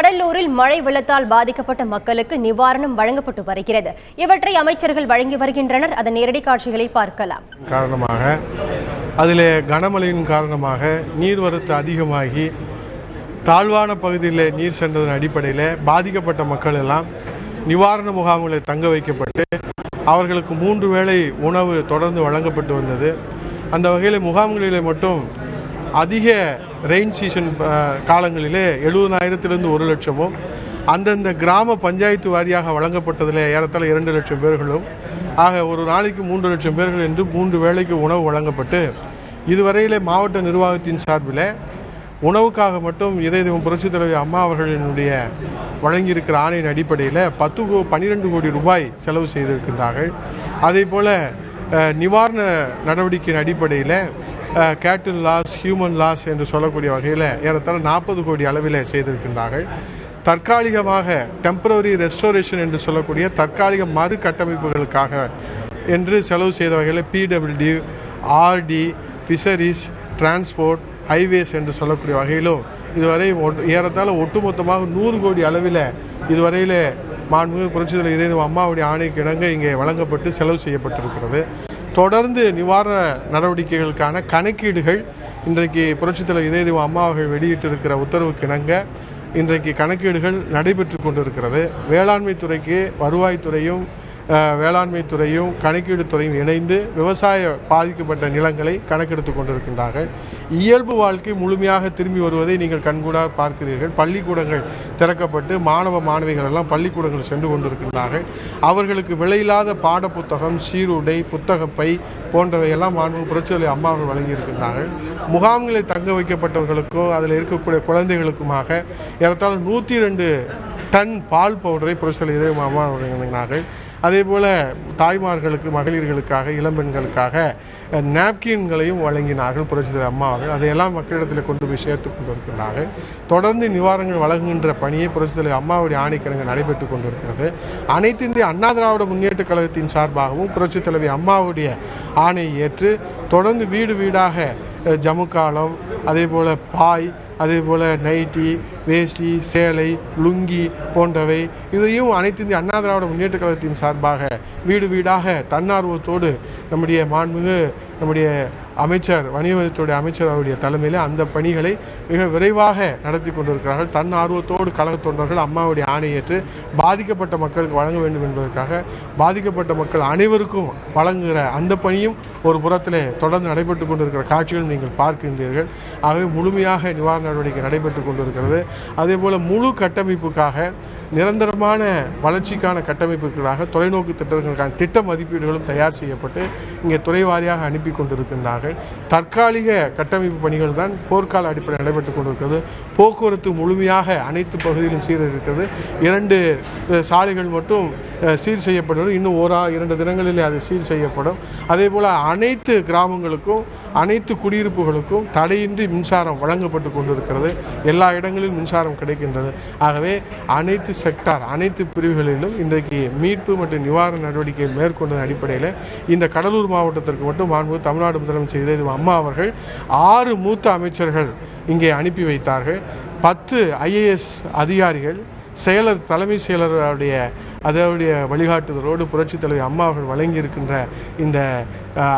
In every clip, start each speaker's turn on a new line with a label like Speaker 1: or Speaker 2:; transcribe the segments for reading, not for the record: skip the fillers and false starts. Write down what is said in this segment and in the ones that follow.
Speaker 1: கடலூரில் மழை வெள்ளத்தால் பாதிக்கப்பட்ட மக்களுக்கு நிவாரணம் வழங்கப்பட்டு வருகிறது. இவற்றை அமைச்சர்கள் வழங்கி வருகின்றனர். அதன் நேரடி காட்சிகளை பார்க்கலாம்.
Speaker 2: காரணமாக அதிலே கனமழையின் காரணமாக நீர்வரத்து அதிகமாகி தாழ்வான பகுதியில் நீர் சென்றதன் அடிப்படையில் பாதிக்கப்பட்ட மக்கள் எல்லாம் நிவாரண முகாம்களில் தங்க வைக்கப்பட்டு அவர்களுக்கு 3 வேளை உணவு தொடர்ந்து வழங்கப்பட்டு வந்தது. அந்த வகையில் முகாம்களிலே மட்டும் அதிக ரெயின் சீசன் காலங்களிலே 70,000 1 லட்சமும் அந்தந்த கிராம பஞ்சாயத்து வாரியாக வழங்கப்பட்டதில் ஏறத்தாழ 2 லட்சம் பேர்களும் ஆக ஒரு நாளைக்கு 3 லட்சம் பேர்கள் என்று 3 வேளைக்கு உணவு வழங்கப்பட்டு இதுவரையிலே மாவட்ட நிர்வாகத்தின் சார்பில் உணவுக்காக மட்டும் இதய தெய்வம் புரட்சித் தலைவி அம்மா அவர்களினுடைய வழங்கியிருக்கிற ஆணையின் அடிப்படையில் 12 கோடி ரூபாய் செலவு செய்திருக்கின்றார்கள். அதே போல் நிவாரண நடவடிக்கையின் அடிப்படையில் கேட்டில் லாஸ், ஹியூமன் லாஸ் என்று சொல்லக்கூடிய வகையில் ஏறத்தாழ 40 கோடி அளவில் செய்திருக்கின்றார்கள். தற்காலிகமாக டெம்பரரி ரெஸ்டோரேஷன் என்று சொல்லக்கூடிய தற்காலிக மறு கட்டமைப்புகளுக்காக என்று செலவு செய்த வகையில் PWD, RD, fisheries, transport, highways என்று சொல்லக்கூடிய வகையிலும் இதுவரை ஏறத்தாழ ஒட்டுமொத்தமாக 100 கோடி அளவில் இதுவரையில் மாண்புமிகு புரட்சித் தலைவி இதய தெய்வம் அம்மாவுடைய ஆணைக்கு இணங்க இங்கே வழங்கப்பட்டு செலவு செய்யப்பட்டிருக்கிறது. தொடர்ந்து நிவாரண நடவடிக்கைகளுக்கான கணக்கீடுகள் இன்றைக்கு புரட்சித் தலைவி இதய தெய்வம் அம்மா அவர்கள் வெளியிட்டிருக்கிற உத்தரவுக்கு இணங்க இன்றைக்கு கணக்கீடுகள் நடைபெற்று கொண்டிருக்கிறது. வேளாண்மை துறைக்கு வருவாய்த்துறையும் வேளாண்மை துறையும் கணக்கீடு துறையும் இணைந்து விவசாய பாதிக்கப்பட்ட நிலங்களை கணக்கெடுத்து கொண்டிருக்கின்றார்கள். இயல்பு வாழ்க்கை முழுமையாக திரும்பி வருவதை நீங்கள் கண்கூடாக பார்க்கிறீர்கள். பள்ளிக்கூடங்கள் திறக்கப்பட்டு மாணவ மாணவிகள் எல்லாம் பள்ளிக்கூடங்கள் சென்று கொண்டிருக்கின்றார்கள். அவர்களுக்கு விலையில்லாத பாட புத்தகம், சீருடை, புத்தகப்பை போன்றவையெல்லாம் மாண்புமிகு புரட்சித் தலைவி அம்மா அவர்கள் வழங்கியிருக்கின்றார்கள். முகாம்களில் தங்க வைக்கப்பட்டவர்களுக்கும் அதில் இருக்கக்கூடிய குழந்தைகளுக்குமாக ஏறத்தாழ 102 டன் பால் பவுடரை புரட்சித் தலைவி இதய தெய்வம் அம்மா வழங்கினார்கள். அதே போல் தாய்மார்களுக்கு, மகளிர்களுக்காக, இளம்பெண்களுக்காக நாப்கின்களையும் வழங்கினார்கள் புரட்சித் தலைவி அம்மா அவர்கள். அதையெல்லாம் மக்களிடத்தில் கொண்டு போய் சேர்த்து கொண்டு இருக்கிறார்கள். தொடர்ந்து நிவாரணங்கள் வழங்குகின்ற பணியை புரட்சித் தலைவி அம்மாவுடைய ஆணைக்கிணங்க நடைபெற்று கொண்டிருக்கிறது. அனைத்து இந்திய அண்ணா திராவிட முன்னேற்ற கழகத்தின் சார்பாகவும் புரட்சித் தலைவி அம்மாவுடைய ஆணையை ஏற்று தொடர்ந்து வீடு வீடாக ஜமுக்காலம், அதே போல் பாய், அதே போல் நைட்டி, வேஷ்டி, சேலை, லுங்கி போன்றவை இதையும் அனைத்து இந்திய அண்ணா திராவிட முன்னேற்ற கழகத்தின் சார்பாக வீடு வீடாக தன்னார்வத்தோடு நம்முடைய அமைச்சர், வணிகவரித்துறை அமைச்சர் அவருடைய தலைமையில் அந்த பணிகளை மிக விரைவாக நடத்தி கொண்டிருக்கிறார்கள். தன் ஆர்வத்தோடு கழக தொண்டர்கள் அம்மாவுடைய ஆணையேற்று பாதிக்கப்பட்ட மக்களுக்கு வழங்க வேண்டும் என்பதற்காக பாதிக்கப்பட்ட மக்கள் அனைவருக்கும் வழங்குகிற அந்த பணியும் ஒரு புறத்தில் தொடர்ந்து நடைபெற்று கொண்டிருக்கிற காட்சிகள் நீங்கள் பார்க்கின்றீர்கள். ஆகவே முழுமையாக நிவாரண நடவடிக்கை நடைபெற்று கொண்டிருக்கிறது. அதேபோல் முழு கட்டமைப்புக்காக நிரந்தரமான வளர்ச்சிக்கான கட்டமைப்புகளாக தொலைநோக்கு திட்டங்களுக்கான திட்ட மதிப்பீடுகளும் தயார் செய்யப்பட்டு இங்கே துறை வாரியாக அனுப்பி கொண்டிருக்கின்றார்கள். தற்காலிக கட்டமைப்பு பணிகள் தான் போர்க்கால அடிப்படையில் நடைபெற்றுக் கொண்டிருக்கிறது. போக்குவரத்து முழுமையாக அனைத்து பகுதியிலும் சீரிருக்கிறது. 2 சாலைகள் மட்டும் சீர் செய்யப்படும். இன்னும் 1-2 தினங்களில் அது சீர் செய்யப்படும். அதே போல் அனைத்து கிராமங்களுக்கும், அனைத்து குடியிருப்புகளுக்கும் தடையின்றி மின்சாரம் வழங்கப்பட்டு கொண்டிருக்கிறது. எல்லா இடங்களிலும் மின்சாரம் கிடைக்கின்றது. ஆகவே அனைத்து செக்டார், அனைத்து பிரிவுகளிலும் இன்றைக்கு மீட்பு மற்றும் நிவாரண நடவடிக்கைகள் மேற்கொண்டதன் அடிப்படையில் இந்த கடலூர் மாவட்டத்திற்கு மட்டும் மாண்புமிகு தமிழ்நாடு முதலமைச்சர் இதய தெய்வம் அம்மா அவர்கள் 6 மூத்த அமைச்சர்கள் இங்கே அனுப்பி வைத்தார்கள். 10 IAS அதிகாரிகள், செயலர், தலைமை செயலருடைய அதனுடைய வழிகாட்டுதலோடு புரட்சித் தலைவி அம்மா அவர்கள் வழங்கியிருக்கின்ற இந்த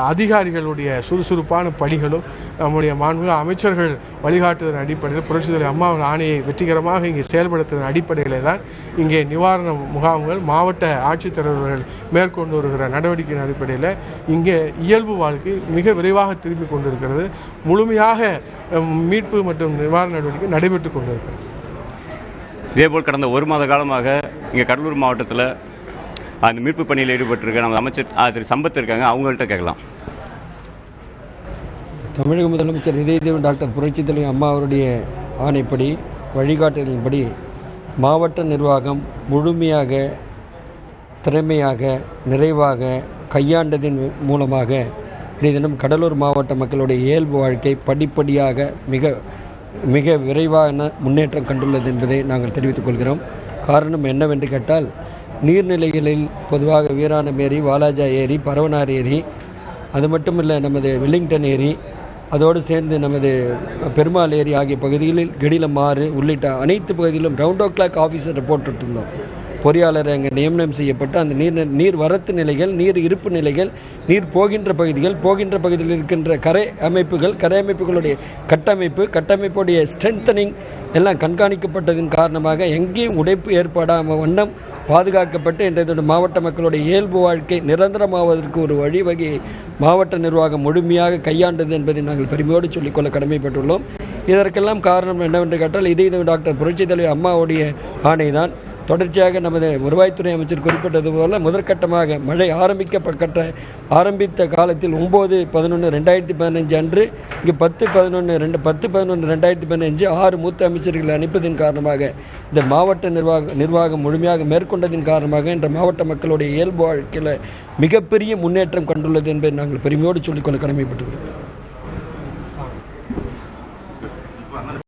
Speaker 2: அதிகாரிகளுடைய சுறுசுறுப்பான பணிகளும் நம்முடைய மாண்புமிகு அமைச்சர்கள் வழிகாட்டுதலின் அடிப்படையில் புரட்சித் தலைவி அம்மா அவர்கள் ஆணையை வெற்றிகரமாக இங்கே செயல்படுத்துவதன் அடிப்படையில் தான் இங்கே நிவாரண முகாம்கள் மாவட்ட ஆட்சித்தலைவர்கள் மேற்கொண்டு வருகிற நடவடிக்கையின் அடிப்படையில் இங்கே இயல்பு வாழ்க்கை மிக விரைவாக திரும்பி கொண்டிருக்கிறது. முழுமையாக மீட்பு மற்றும் நிவாரண நடவடிக்கை நடைபெற்று கொண்டிருக்கிறது.
Speaker 3: இதேபோல் கடந்த 1 மாத காலமாக இங்கே கடலூர் மாவட்டத்தில் அந்த மீட்பு பணியில் ஈடுபட்டிருக்க நம்ம அமைச்சர் திரு சம்பத் இருக்காங்க, அவங்கள்ட்ட கேட்கலாம்.
Speaker 4: தமிழக முதலமைச்சர் இதய தெய்வம் டாக்டர் புரட்சித் தலைவி அம்மா அவருடைய ஆணைப்படி, வழிகாட்டுதலின்படி மாவட்ட நிர்வாகம் முழுமையாக, திறமையாக, நிறைவாக கையாண்டதின் மூலமாக இன்றைய தினம் கடலூர் மாவட்ட மக்களுடைய இயல்பு வாழ்க்கை படிப்படியாக மிக விரைவான முன்னேற்றம் கண்டுள்ளது என்பதை நாங்கள் தெரிவித்துக் கொள்கிறோம். காரணம் என்னவென்று கேட்டால், நீர்நிலைகளில் பொதுவாக வீராணம் ஏரி, வாலாஜா ஏரி, பரவனார் ஏரி, அது மட்டுமில்லை நமது வெல்லிங்டன் ஏரி, அதோடு சேர்ந்து நமது பெருமாள் ஏரி ஆகிய பகுதிகளில் கெடிலமாறு உள்ளிட்ட அனைத்து பகுதியிலும் ரவுண்ட் ஓ கிளாக் ஆஃபீஸரை போட்டுட்ருந்தோம். பொறியாளர் அங்கே நியமனம் செய்யப்பட்டு அந்த நீர் வரத்து நிலைகள், நீர் இருப்பு நிலைகள், நீர் போகின்ற பகுதியில் இருக்கின்ற கரை அமைப்புகளுடைய கட்டமைப்புடைய ஸ்ட்ரென்தனிங் எல்லாம் கண்காணிக்கப்பட்டதன் காரணமாக எங்கேயும் உடைப்பு ஏற்படாமல் வண்ணம் பாதுகாக்கப்பட்டு இன்றைய மாவட்ட மக்களுடைய இயல்பு வாழ்க்கை நிரந்தரமாவதற்கு ஒரு வழிவகையை மாவட்ட நிர்வாகம் முழுமையாக கையாண்டது என்பதை நாங்கள் பெருமையோடு சொல்லிக்கொள்ள கடமைப்பட்டுள்ளோம். இதற்கெல்லாம் காரணம் என்னவென்று கேட்டால் இதே டாக்டர் புரட்சித் தலைவி அம்மாவுடைய ஆணைதான். தொடர்ச்சியாக நமது வருவாய்த்துறை அமைச்சர் குறிப்பிட்டது போல முதற்கட்டமாக மழை ஆரம்பித்த காலத்தில் 9/11/2015 அன்று இங்கு 10/11/2015 6 மூத்த அமைச்சர்களை அனுப்பதின் காரணமாக இந்த மாவட்ட நிர்வாகம் முழுமையாக மேற்கொண்டதின் காரணமாக இன்று மாவட்ட மக்களுடைய இயல்பு வாழ்க்கையில் மிகப்பெரிய முன்னேற்றம் கண்டுள்ளது என்பதை நாங்கள் பெருமையோடு சொல்லிக்கொள்ள கடமைப்பட்டுள்ளோம்.